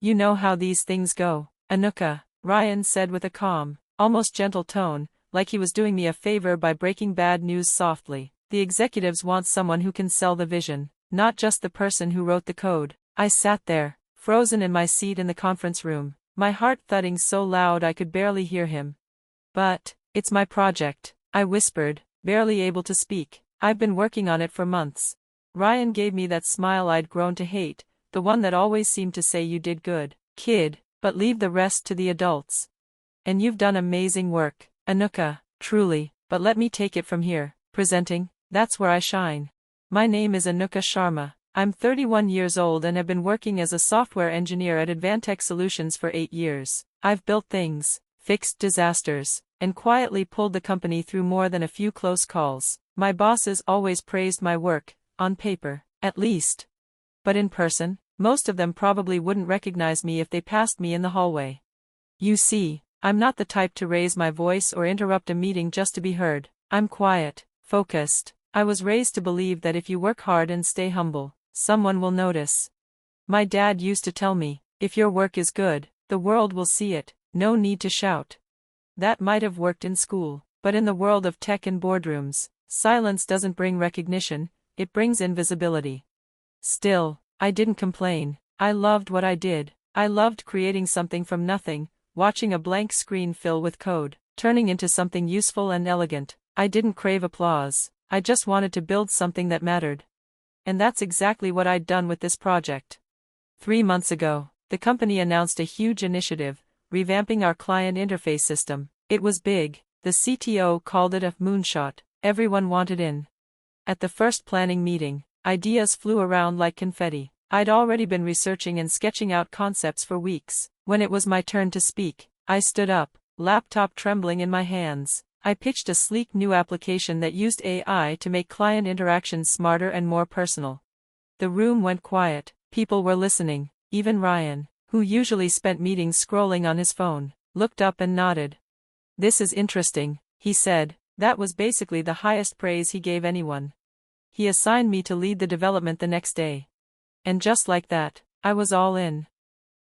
You know how these things go, Anuka, Ryan said with a calm, almost gentle tone, like he was doing me a favor by breaking bad news softly. The executives want someone who can sell the vision, not just the person who wrote the code. I sat there, frozen in my seat in the conference room, my heart thudding so loud I could barely hear him. But, it's my project, I whispered, barely able to speak. I've been working on it for months. Ryan gave me that smile I'd grown to hate, the one that always seemed to say you did good, kid, but leave the rest to the adults. And you've done amazing work, Anuka, truly, but let me take it from here. Presenting, that's where I shine. My name is Anuka Sharma. I'm 31 years old and have been working as a software engineer at Advantech Solutions for 8 years. I've built things, fixed disasters, and quietly pulled the company through more than a few close calls. My bosses always praised my work, on paper, at least. But in person, most of them probably wouldn't recognize me if they passed me in the hallway. You see, I'm not the type to raise my voice or interrupt a meeting just to be heard. I'm quiet, focused. I was raised to believe that if you work hard and stay humble, someone will notice. My dad used to tell me, if your work is good, the world will see it, no need to shout. That might have worked in school, but in the world of tech and boardrooms, silence doesn't bring recognition, it brings invisibility. Still, I didn't complain. I loved what I did. I loved creating something from nothing, watching a blank screen fill with code, turning into something useful and elegant. I didn't crave applause, I just wanted to build something that mattered. And that's exactly what I'd done with this project. 3 months ago, the company announced a huge initiative, revamping our client interface system. It was big, the CTO called it a moonshot, everyone wanted in. At the first planning meeting, ideas flew around like confetti. I'd already been researching and sketching out concepts for weeks. When it was my turn to speak, I stood up, laptop trembling in my hands. I pitched a sleek new application that used AI to make client interactions smarter and more personal. The room went quiet, people were listening, even Ryan, who usually spent meetings scrolling on his phone, looked up and nodded. This is interesting, he said. That was basically the highest praise he gave anyone. He assigned me to lead the development the next day. And just like that, I was all in.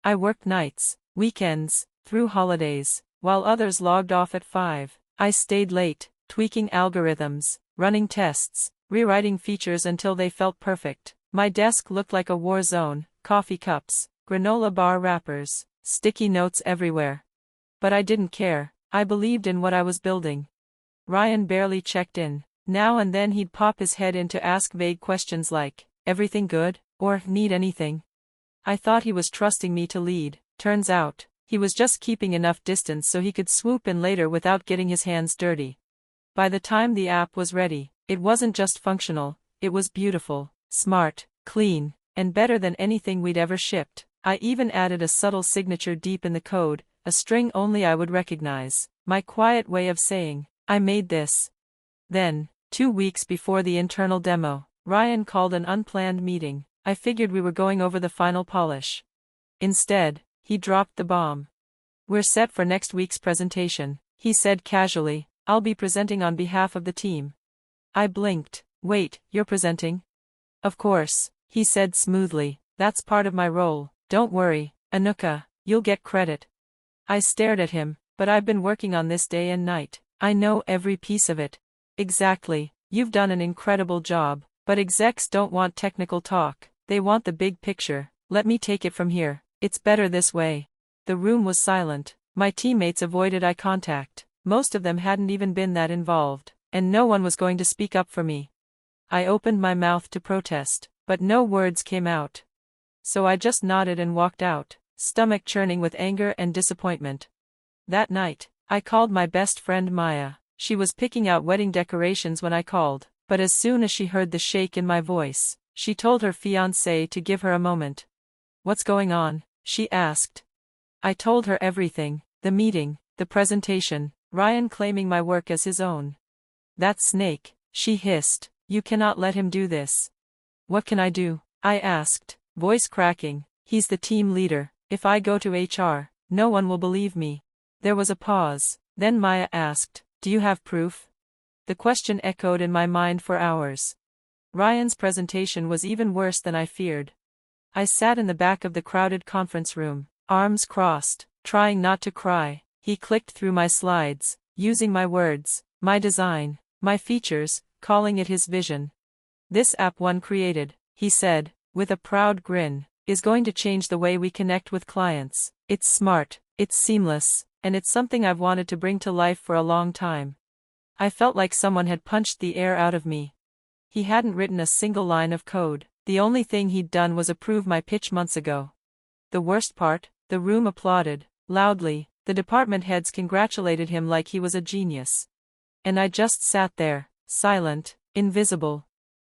I worked nights, weekends, through holidays, while others logged off at 5. I stayed late, tweaking algorithms, running tests, rewriting features until they felt perfect. My desk looked like a war zone, coffee cups, granola bar wrappers, sticky notes everywhere. But I didn't care, I believed in what I was building. Ryan barely checked in. Now and then he'd pop his head in to ask vague questions like, "Everything good?" or "Need anything?" I thought he was trusting me to lead. Turns out, he was just keeping enough distance so he could swoop in later without getting his hands dirty. By the time the app was ready, it wasn't just functional, it was beautiful, smart, clean, and better than anything we'd ever shipped. I even added a subtle signature deep in the code, a string only I would recognize, my quiet way of saying, "I made this." Then, 2 weeks before the internal demo, Ryan called an unplanned meeting. I figured we were going over the final polish. Instead, he dropped the bomb. "We're set for next week's presentation," he said casually. "I'll be presenting on behalf of the team." I blinked. "Wait, you're presenting?" "Of course," he said smoothly. "That's part of my role. Don't worry, Anuka, you'll get credit." I stared at him. "But I've been working on this day and night. I know every piece of it." "Exactly, you've done an incredible job, but execs don't want technical talk, they want the big picture. Let me take it from here. It's better this way." The room was silent. My teammates avoided eye contact. Most of them hadn't even been that involved, and no one was going to speak up for me. I opened my mouth to protest, but no words came out. So I just nodded and walked out, stomach churning with anger and disappointment. That night, I called my best friend Maya. She was picking out wedding decorations when I called, but as soon as she heard the shake in my voice, she told her fiancé to give her a moment. "What's going on?" she asked. I told her everything, the meeting, the presentation, Ryan claiming my work as his own. "That snake," she hissed, "you cannot let him do this." "What can I do?" I asked, voice cracking. "He's the team leader. If I go to HR, no one will believe me." There was a pause, then Maya asked, "Do you have proof?" The question echoed in my mind for hours. Ryan's presentation was even worse than I feared. I sat in the back of the crowded conference room, arms crossed, trying not to cry. He clicked through my slides, using my words, my design, my features, calling it his vision. This app one created, he said, with a proud grin, is going to change the way we connect with clients. It's smart, it's seamless, and it's something I've wanted to bring to life for a long time. I felt like someone had punched the air out of me. He hadn't written a single line of code. The only thing he'd done was approve my pitch months ago. The worst part, the room applauded, loudly, the department heads congratulated him like he was a genius. And I just sat there, silent, invisible.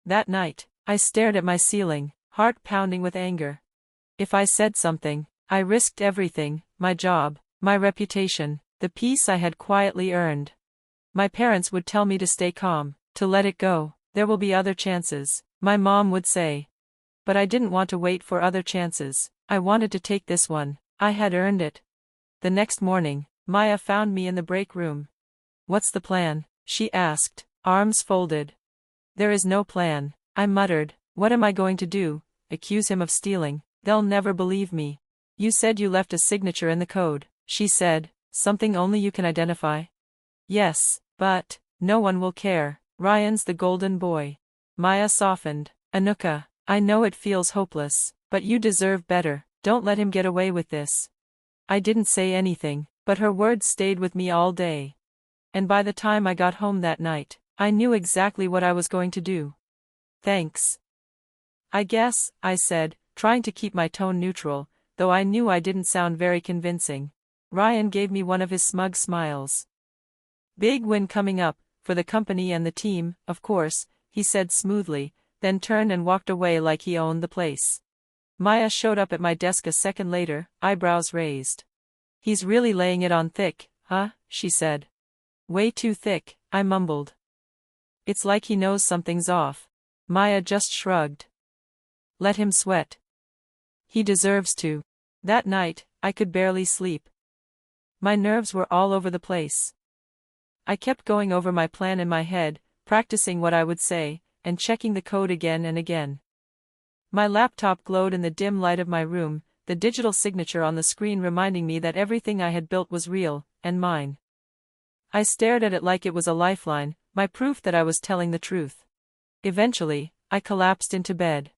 That night, I stared at my ceiling, heart pounding with anger. If I said something, I risked everything, my job, my reputation, the peace I had quietly earned. My parents would tell me to stay calm, to let it go, there will be other chances, my mom would say. But I didn't want to wait for other chances, I wanted to take this one, I had earned it. The next morning, Maya found me in the break room. "What's the plan?" she asked, arms folded. "There is no plan," I muttered. "What am I going to do? Accuse him of stealing? They'll never believe me." "You said you left a signature in the code," she said, "something only you can identify." "Yes, but no one will care. Ryan's the golden boy." Maya softened. "Anuka, I know it feels hopeless, but you deserve better. Don't let him get away with this." I didn't say anything, but her words stayed with me all day. And by the time I got home that night, I knew exactly what I was going to do. "Thanks. I guess," I said, trying to keep my tone neutral, though I knew I didn't sound very convincing. Ryan gave me one of his smug smiles. "Big win coming up, for the company and the team, of course," he said smoothly, then turned and walked away like he owned the place. Maya showed up at my desk a second later, eyebrows raised. "He's really laying it on thick, huh?" she said. "Way too thick," I mumbled. "It's like he knows something's off." Maya just shrugged. "Let him sweat. He deserves to." That night, I could barely sleep. My nerves were all over the place. I kept going over my plan in my head, practicing what I would say, and checking the code again and again. My laptop glowed in the dim light of my room, the digital signature on the screen reminding me that everything I had built was real, and mine. I stared at it like it was a lifeline, my proof that I was telling the truth. Eventually, I collapsed into bed.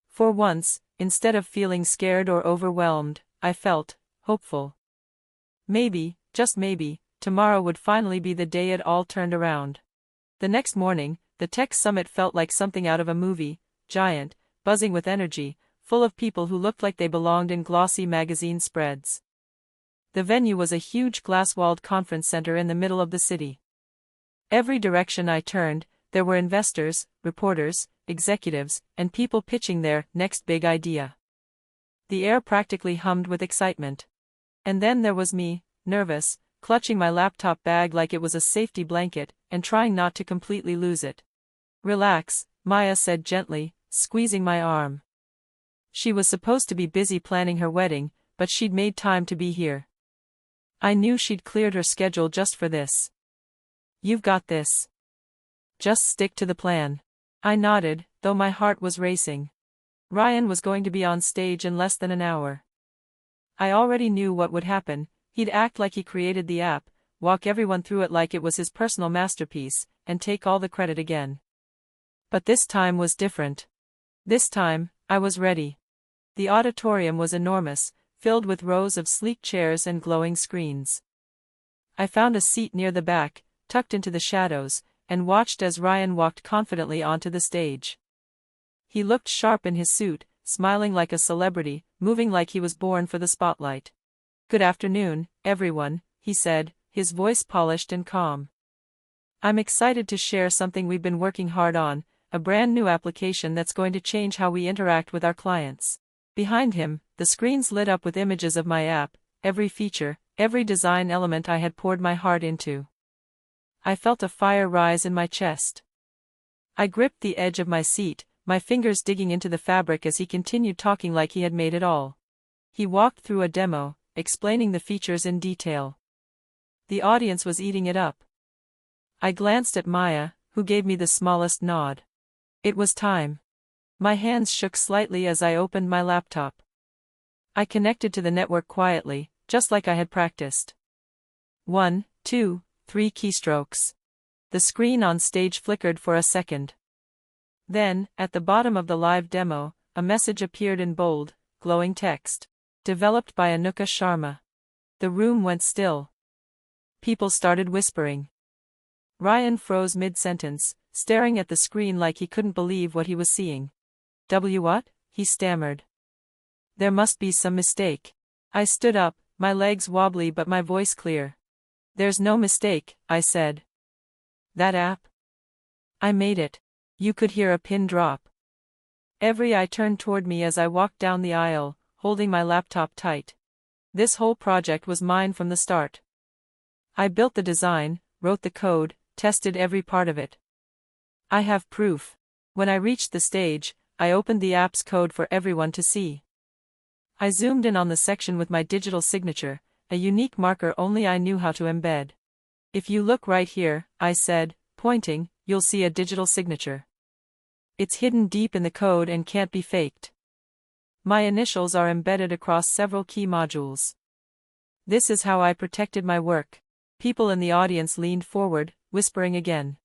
For once, instead of feeling scared or overwhelmed, I felt hopeful. Maybe, just maybe, tomorrow would finally be the day it all turned around. The next morning, the tech summit felt like something out of a movie, giant, buzzing with energy, full of people who looked like they belonged in glossy magazine spreads. The venue was a huge glass-walled conference center in the middle of the city. Every direction I turned, there were investors, reporters, executives, and people pitching their next big idea. The air practically hummed with excitement. And then there was me, nervous, clutching my laptop bag like it was a safety blanket, and trying not to completely lose it. "Relax," Maya said gently, squeezing my arm. She was supposed to be busy planning her wedding, but she'd made time to be here. I knew she'd cleared her schedule just for this. "You've got this. Just stick to the plan." I nodded, though my heart was racing. Ryan was going to be on stage in less than an hour. I already knew what would happen. He'd act like he created the app, walk everyone through it like it was his personal masterpiece, and take all the credit again. But this time was different. This time, I was ready. The auditorium was enormous, filled with rows of sleek chairs and glowing screens. I found a seat near the back, tucked into the shadows, and watched as Ryan walked confidently onto the stage. He looked sharp in his suit, smiling like a celebrity, moving like he was born for the spotlight. "Good afternoon, everyone," he said, his voice polished and calm. "I'm excited to share something we've been working hard on, a brand new application that's going to change how we interact with our clients." Behind him, the screens lit up with images of my app, every feature, every design element I had poured my heart into. I felt a fire rise in my chest. I gripped the edge of my seat, my fingers digging into the fabric as he continued talking like he had made it all. He walked through a demo, explaining the features in detail. The audience was eating it up. I glanced at Maya, who gave me the smallest nod. It was time. My hands shook slightly as I opened my laptop. I connected to the network quietly, just like I had practiced. 1, 2, 3 keystrokes. The screen on stage flickered for a second. Then, at the bottom of the live demo, a message appeared in bold, glowing text. Developed by Anuka Sharma. The room went still. People started whispering. Ryan froze mid-sentence, staring at the screen like he couldn't believe what he was seeing. What? He stammered. There must be some mistake. I stood up, my legs wobbly but my voice clear. There's no mistake, I said. That app? I made it. You could hear a pin drop. Every eye turned toward me as I walked down the aisle, holding my laptop tight. This whole project was mine from the start. I built the design, wrote the code, tested every part of it. I have proof. When I reached the stage, I opened the app's code for everyone to see. I zoomed in on the section with my digital signature, a unique marker only I knew how to embed. If you look right here, I said, pointing, you'll see a digital signature. It's hidden deep in the code and can't be faked. My initials are embedded across several key modules. This is how I protected my work. People in the audience leaned forward, whispering again.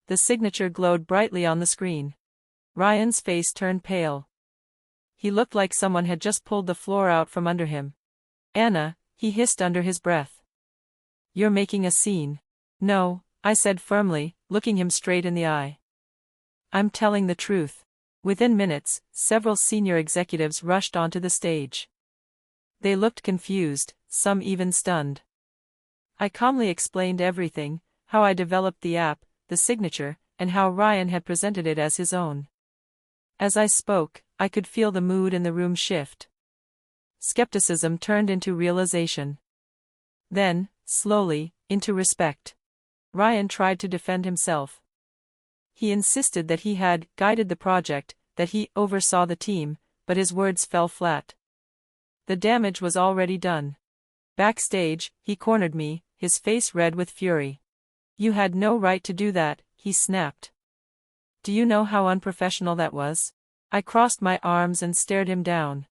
The signature glowed brightly on the screen. Ryan's face turned pale. He looked like someone had just pulled the floor out from under him. Anna, he hissed under his breath. You're making a scene. No, I said firmly, looking him straight in the eye. I'm telling the truth. Within minutes, several senior executives rushed onto the stage. They looked confused, some even stunned. I calmly explained everything, how I developed the app, the signature, and how Ryan had presented it as his own. As I spoke, I could feel the mood in the room shift. Skepticism turned into realization. Then, slowly, into respect. Ryan tried to defend himself. He insisted that he had guided the project, that he oversaw the team, but his words fell flat. The damage was already done. Backstage, he cornered me, his face red with fury. You had no right to do that, he snapped. Do you know how unprofessional that was? I crossed my arms and stared him down.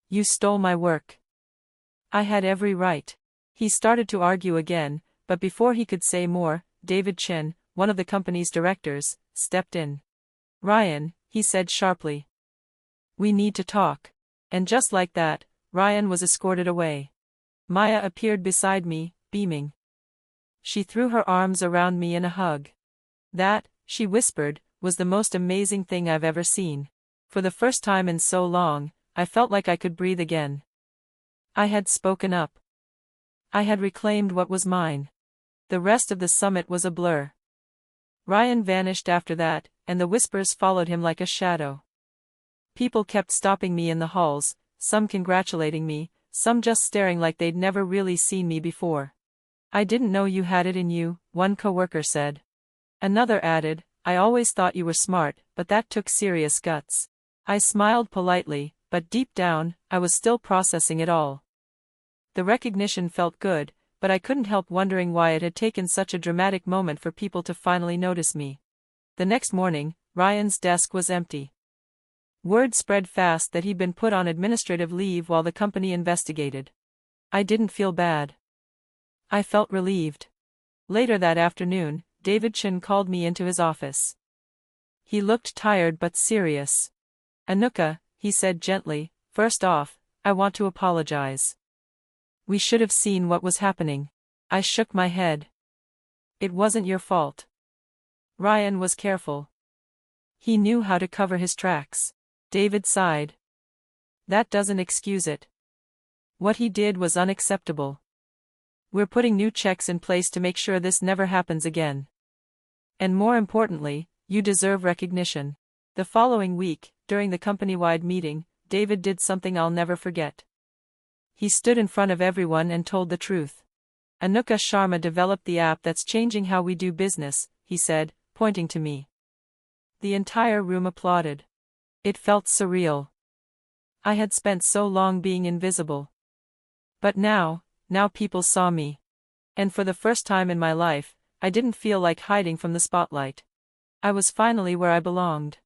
You stole my work. I had every right. He started to argue again, but before he could say more, David Chen, one of the company's directors, stepped in. Ryan, he said sharply. We need to talk. And just like that, Ryan was escorted away. Maya appeared beside me, beaming. She threw her arms around me in a hug. That, she whispered, was the most amazing thing I've ever seen. For the first time in so long, I felt like I could breathe again. I had spoken up. I had reclaimed what was mine. The rest of the summit was a blur. Ryan vanished after that, and the whispers followed him like a shadow. People kept stopping me in the halls, some congratulating me, some just staring like they'd never really seen me before. I didn't know you had it in you, one coworker said. Another added, I always thought you were smart, but that took serious guts. I smiled politely, but deep down, I was still processing it all. The recognition felt good, but I couldn't help wondering why it had taken such a dramatic moment for people to finally notice me. The next morning, Ryan's desk was empty. Word spread fast that he'd been put on administrative leave while the company investigated. I didn't feel bad. I felt relieved. Later that afternoon, David Chen called me into his office. He looked tired but serious. Anuka, he said gently, first off, I want to apologize. We should have seen what was happening. I shook my head. It wasn't your fault. Ryan was careful. He knew how to cover his tracks. David sighed. That doesn't excuse it. What he did was unacceptable. We're putting new checks in place to make sure this never happens again. And more importantly, you deserve recognition. The following week, during the company-wide meeting, David did something I'll never forget. He stood in front of everyone and told the truth. Anuka Sharma developed the app that's changing how we do business, he said, pointing to me. The entire room applauded. It felt surreal. I had spent so long being invisible. But now people saw me. And for the first time in my life, I didn't feel like hiding from the spotlight. I was finally where I belonged.